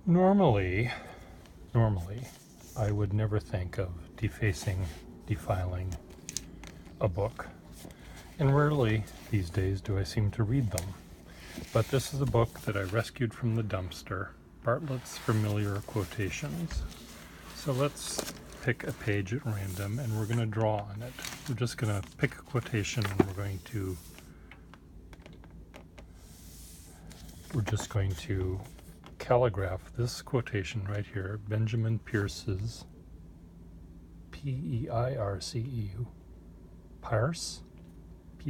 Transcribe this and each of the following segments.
Normally, I would never think of defiling a book, and rarely these days do I seem to read them. But this is a book that I rescued from the dumpster, Bartlett's Familiar Quotations. So let's pick a page at random and we're going to draw on it. We're just going to pick a quotation and we're just going to calligraph this quotation right here, Benjamin Pierce's, P-E-I-R-C-E-U, Pierce? I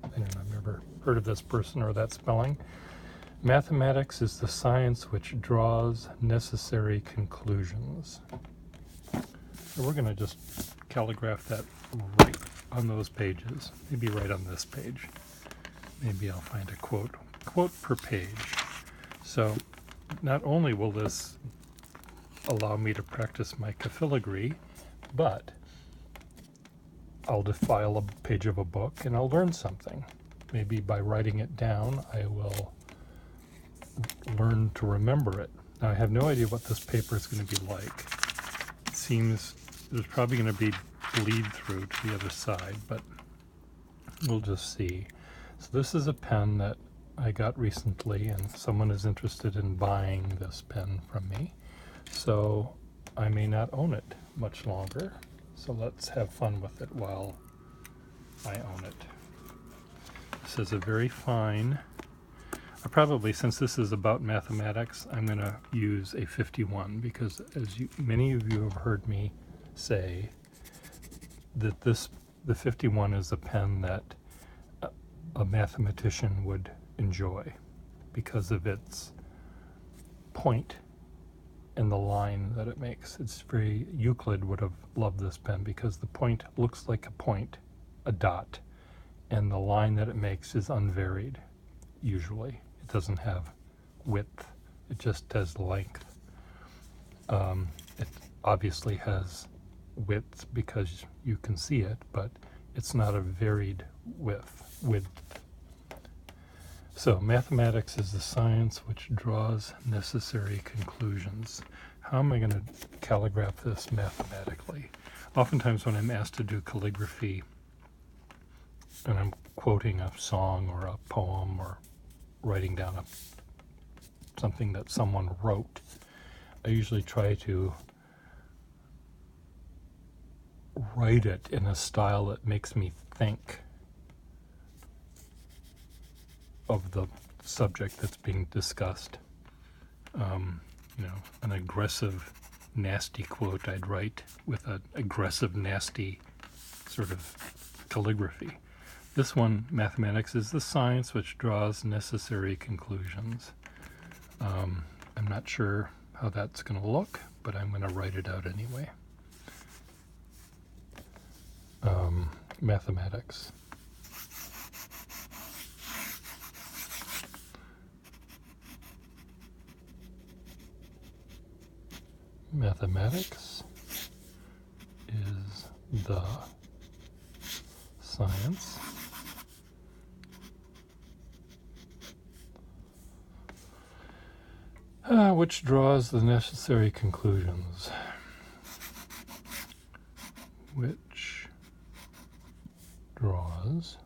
don't know, I've never heard of this person or that spelling. Mathematics is the science which draws necessary conclusions. So we're going to just calligraph that right on those pages, maybe right on this page. Maybe I'll find a quote per page. So not only will this allow me to practice my filigree, but I'll defile a page of a book and I'll learn something. Maybe by writing it down, I will learn to remember it. Now, I have no idea what this paper is going to be like. It seems there's probably going to be bleed through to the other side, but we'll just see. So this is a pen that I got recently, and someone is interested in buying this pen from me. So I may not own it much longer. So let's have fun with it while I own it. This is a very fine, probably since this is about mathematics, I'm going to use a 51 because many of you have heard me say that the 51 is a pen that a mathematician would enjoy because of its point and the line that it makes. Euclid would have loved this pen because the point looks like a point, a dot, and the line that it makes is unvaried, usually. It doesn't have width, it just has length. It obviously has width because you can see it, but it's not a varied width. So mathematics is the science which draws necessary conclusions. How am I going to calligraph this mathematically? Oftentimes when I'm asked to do calligraphy and I'm quoting a song or a poem or writing down something that someone wrote, I usually try to write it in a style that makes me think of the subject that's being discussed. An aggressive, nasty quote I'd write with an aggressive, nasty sort of calligraphy. This one, mathematics is the science which draws necessary conclusions. I'm not sure how that's going to look, but I'm going to write it out anyway. Mathematics. Mathematics is the science which draws the necessary conclusions. Which draws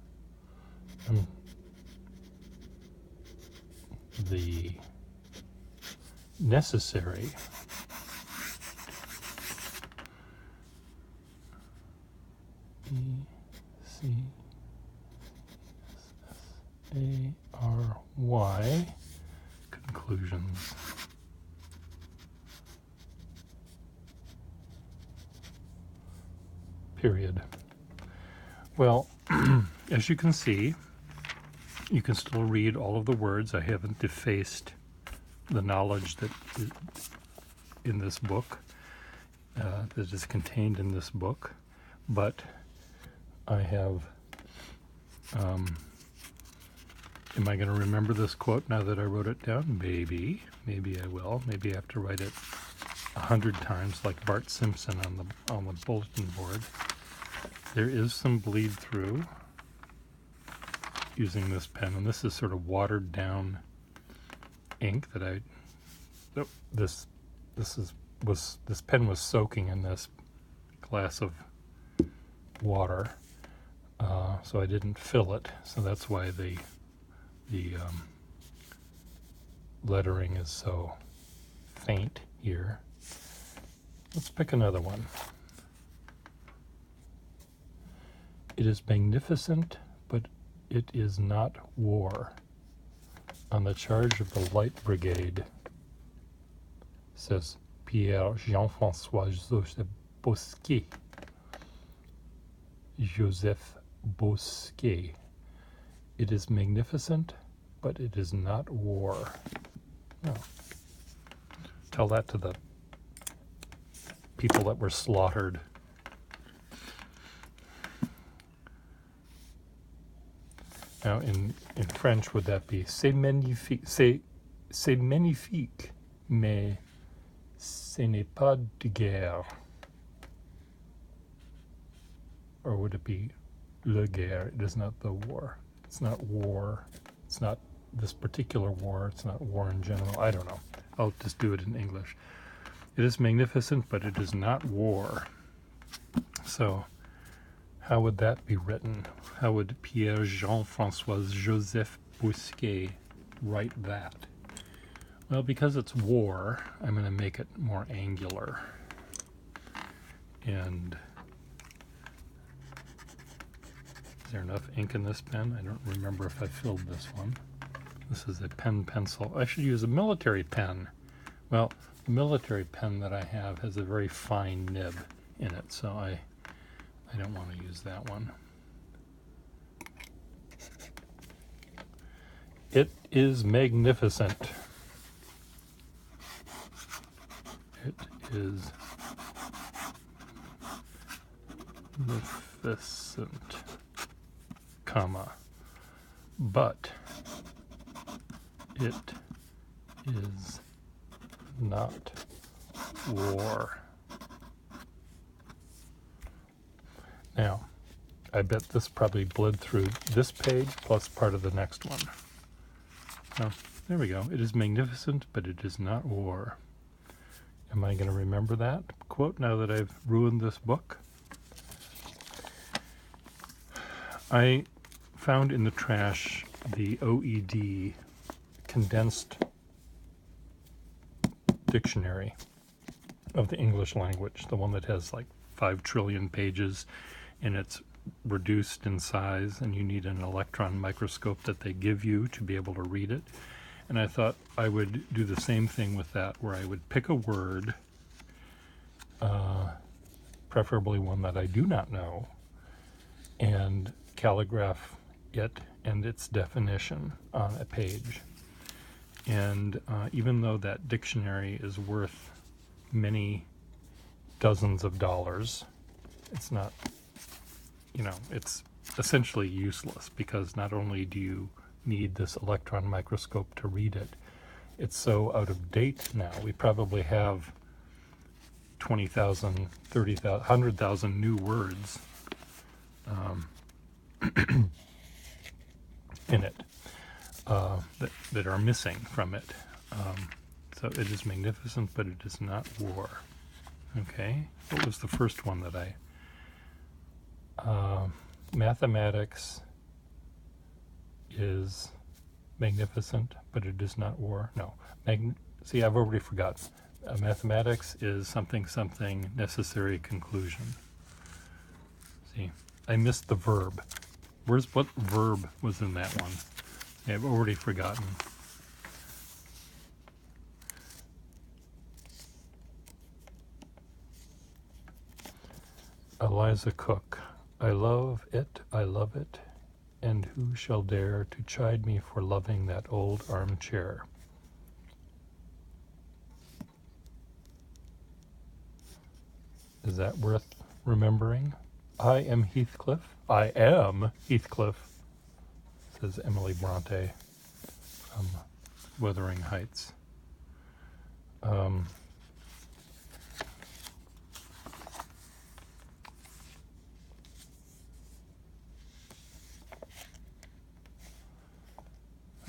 the necessary E-C-S-A-R-Y conclusions. Period. Well, as you can see, you can still read all of the words. I haven't defaced the knowledge that is in this book, that is contained in this book, but I have, am I going to remember this quote now that I wrote it down? Maybe I will. Maybe I have to write it 100 times like Bart Simpson on the bulletin board. There is some bleed through using this pen, and this is sort of watered down ink that I this pen was soaking in this glass of water, so I didn't fill it. So that's why the lettering is so faint here. Let's pick another one. It is magnificent, but it is not war. On the charge of the Light Brigade, says Pierre Jean-François Joseph Bosquet. Joseph Bosquet. It is magnificent, but it is not war. No. Tell that to the people that were slaughtered. Now, in French, would that be c'est magnifique, c'est magnifique, mais ce n'est pas de guerre? Or would it be le guerre? It is not the war. It's not war. It's not this particular war. It's not war in general. I don't know. I'll just do it in English. It is magnificent, but it is not war. So, how would that be written? How would Pierre Jean-François Joseph Bosquet write that? Well, because it's war, I'm going to make it more angular. And is there enough ink in this pen? I don't remember if I filled this one. This is a pen pencil. I should use a military pen. Well, the military pen that I have has a very fine nib in it, so I don't want to use that one. It is magnificent. It is magnificent, comma, but it is not war. Now, I bet this probably bled through this page plus part of the next one. Now, there we go. It is magnificent, but it is not war. Am I going to remember that quote now that I've ruined this book? I found in the trash the OED condensed dictionary of the English language, the one that has like 5 trillion pages, and it's reduced in size, and you need an electron microscope that they give you to be able to read it. And I thought I would do the same thing with that, where I would pick a word, preferably one that I do not know, and calligraph it and its definition on a page. And even though that dictionary is worth many dozens of dollars, it's not, it's essentially useless, because not only do you need this electron microscope to read it, it's so out of date now. We probably have 20,000, 30,000, 100,000 new words in it that are missing from it. So it is magnificent, but it is not war. Okay, what was the first one that mathematics is magnificent, but it is not war. No, see, I've already forgotten. Mathematics is something necessary conclusion. See, I missed the verb. What verb was in that one? Yeah, I've already forgotten. Eliza Cook. I love it, and who shall dare to chide me for loving that old armchair? Is that worth remembering? I am Heathcliff, says Emily Bronte from Wuthering Heights.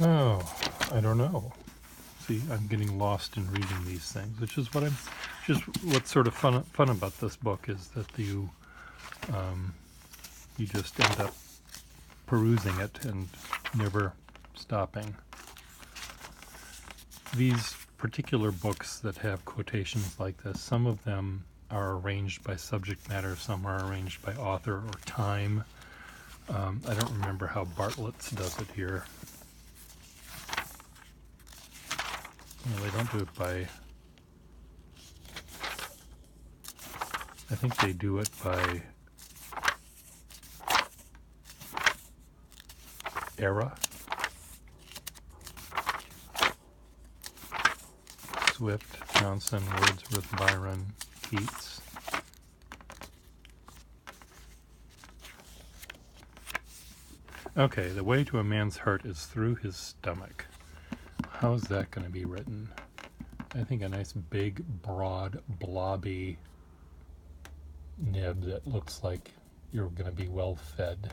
Oh, I don't know. See, I'm getting lost in reading these things, which is what's sort of fun about this book is that you just end up perusing it and never stopping. These particular books that have quotations like this, some of them are arranged by subject matter, some are arranged by author or time. I don't remember how Bartlett's does it here. Well, they don't do it by... I think they do it by era. Swift, Johnson, Wordsworth, Byron, Keats. Okay, the way to a man's heart is through his stomach. How's that going to be written? I think a nice big, broad, blobby nib that looks like you're going to be well fed.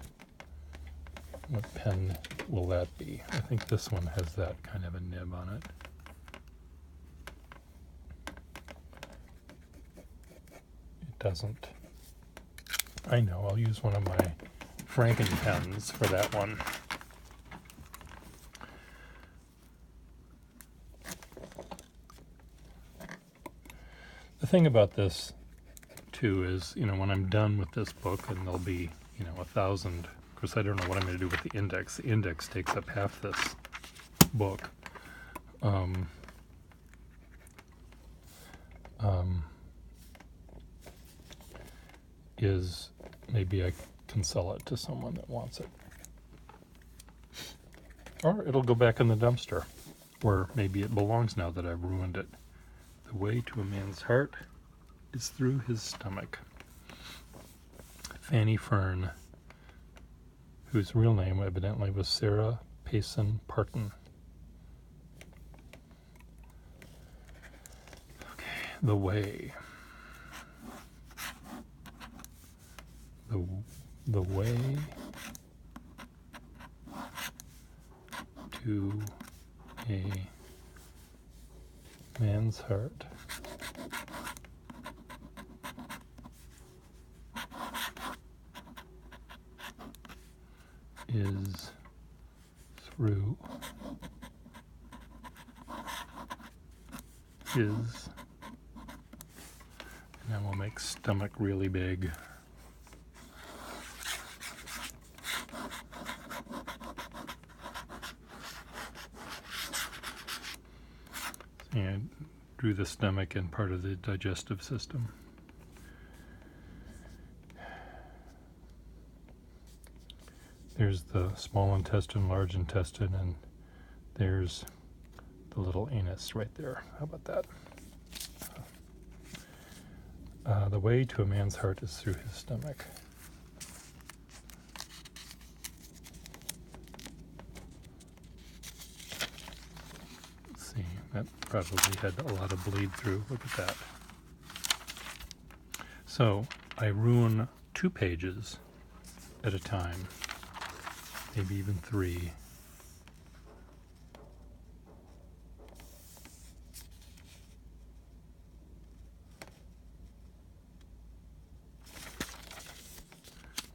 What pen will that be? I think this one has that kind of a nib on it. It doesn't. I know, I'll use one of my Franken pens for that one. The thing about this, too, is, when I'm done with this book, and there'll be, 1,000, of course, I don't know what I'm going to do with the index. The index takes up half this book. Is maybe I can sell it to someone that wants it. Or it'll go back in the dumpster, where maybe it belongs now that I've ruined it. The way to a man's heart is through his stomach. Fanny Fern, whose real name evidently was Sarah Payson Parton. Okay, the way. The way to a man's heart is through his, and then we'll make stomach really big. And drew the stomach and part of the digestive system. There's the small intestine, large intestine, and there's the little anus right there. How about that? The way to a man's heart is through his stomach. That probably had a lot of bleed through. Look at that. So I ruin 2 pages at a time, maybe even 3.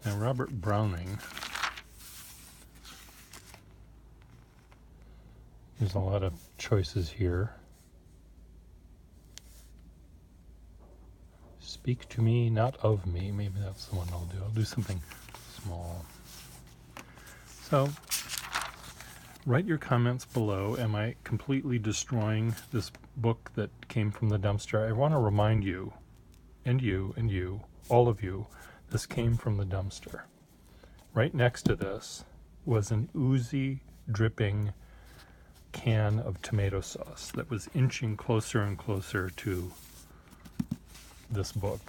Now Robert Browning, there's a lot of choices here. Speak to me, not of me. Maybe that's the one I'll do. I'll do something small. So, write your comments below. Am I completely destroying this book that came from the dumpster? I want to remind you, and you, all of you, this came from the dumpster. Right next to this was an oozy, dripping can of tomato sauce that was inching closer and closer to this book,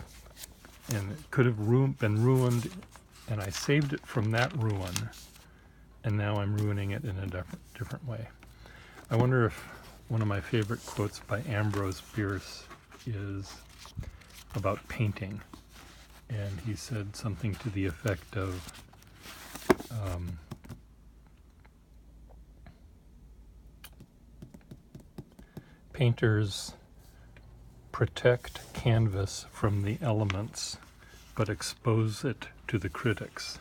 and it could have been ruined, and I saved it from that ruin, and now I'm ruining it in a different way. I wonder if one of my favorite quotes by Ambrose Bierce is about painting, and he said something to the effect of Painters protect canvas from the elements, but expose it to the critics.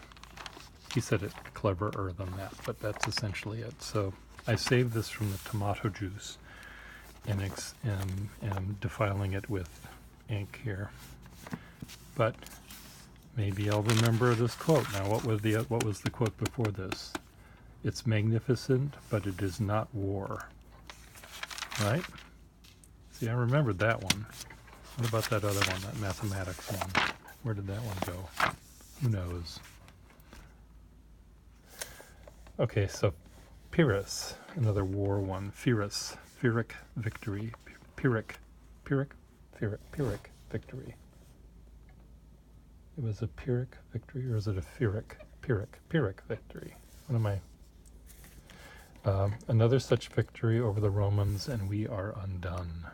He said it cleverer than that, but that's essentially it. So I saved this from the tomato juice and am defiling it with ink here. But maybe I'll remember this quote. Now, what was the quote before this? It's magnificent, but it is not war. Right? See, I remembered that one. What about that other one, that mathematics one? Where did that one go? Who knows? Okay, so Pyrrhus, another war one. Pyrrhic victory. Pyrrhic victory. It was a Pyrrhic victory, or is it a Pyrrhic victory? What am I? Another such victory over the Romans, and we are undone.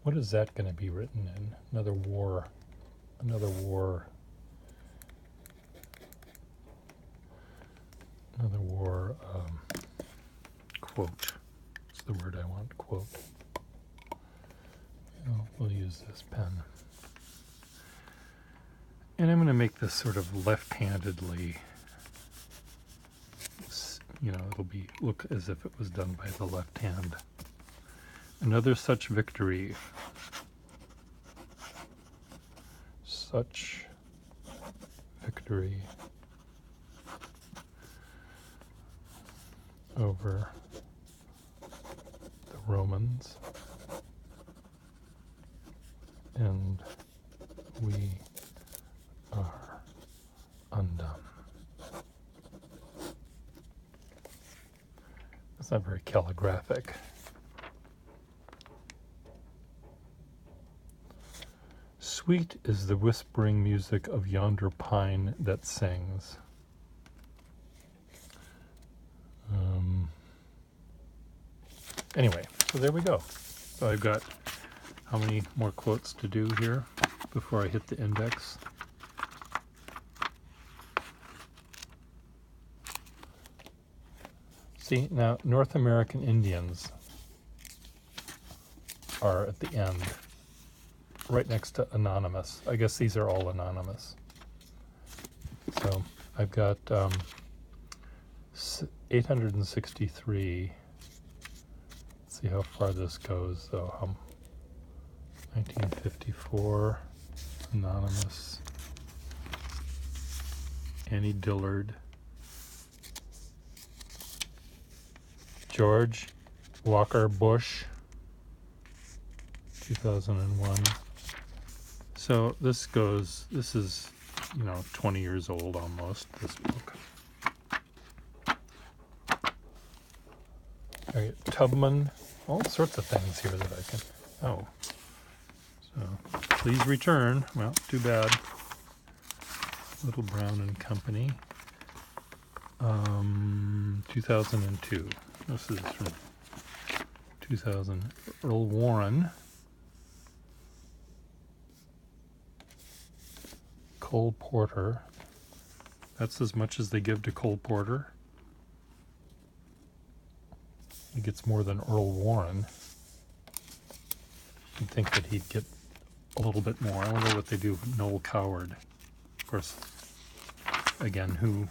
What is that going to be written in? Another war quote. That's the word I want, quote. We'll use this pen. And I'm going to make this sort of left-handedly, it'll look as if it was done by the left hand. Another such victory. Such victory over the Romans, and we are undone. That's not very calligraphic. Sweet is the whispering music of yonder pine that sings. Anyway, so there we go. So I've got how many more quotes to do here before I hit the index? See, now North American Indians are at the end, right next to anonymous. I guess these are all anonymous. So I've got 863. Let's see how far this goes. So 1954, anonymous. Annie Dillard. George Walker Bush, 2001. So this is, 20 years old almost, this book. Okay, Tubman, all sorts of things here that I can, so please return. Well, too bad. Little Brown and Company, 2002. This is from 2000. Earl Warren. Cole Porter. That's as much as they give to Cole Porter. He gets more than Earl Warren. You'd think that he'd get a little bit more. I wonder what they do with Noel Coward. Of course, again,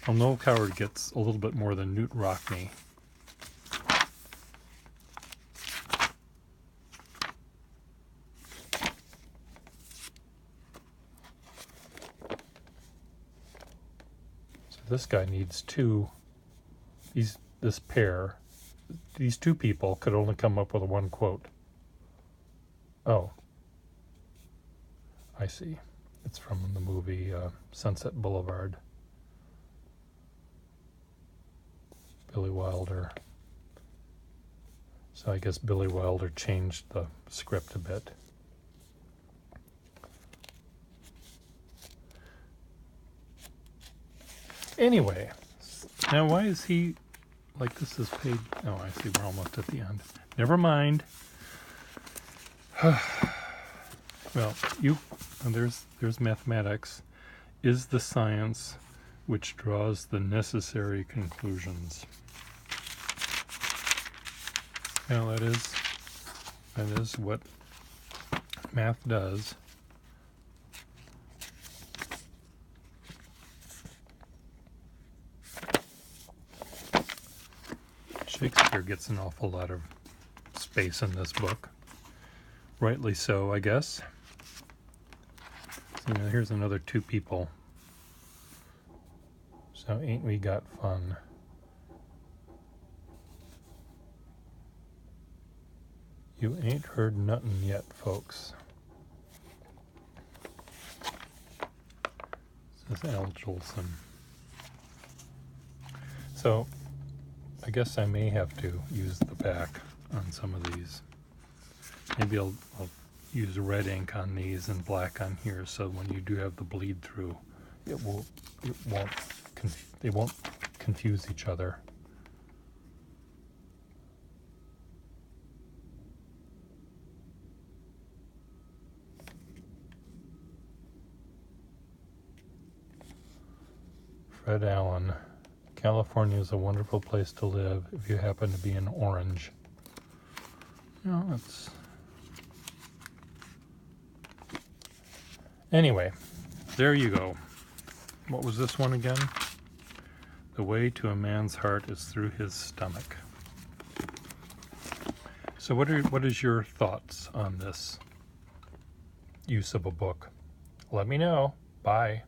Noel Coward gets a little bit more than Newt Rockney. So this guy needs two. These two people could only come up with one quote. Oh, I see. It's from the movie Sunset Boulevard. Billy Wilder. So I guess Billy Wilder changed the script a bit. Anyway, now why is he like this is paid? Oh, I see, we're almost at the end. Never mind. Well, there's mathematics. Is the science which draws the necessary conclusions. Now that is what math does. Shakespeare gets an awful lot of space in this book. Rightly so, I guess. So now here's another two people. So ain't we got fun? You ain't heard nothing yet, folks. This is Al Jolson. So I guess I may have to use the back on some of these. Maybe I'll use red ink on these and black on here, so when you do have the bleed through, they won't confuse each other. Fred Allen. California is a wonderful place to live if you happen to be an orange. No, that's... Anyway, there you go. What was this one again? The way to a man's heart is through his stomach. So what is your thoughts on this use of a book? Let me know. Bye.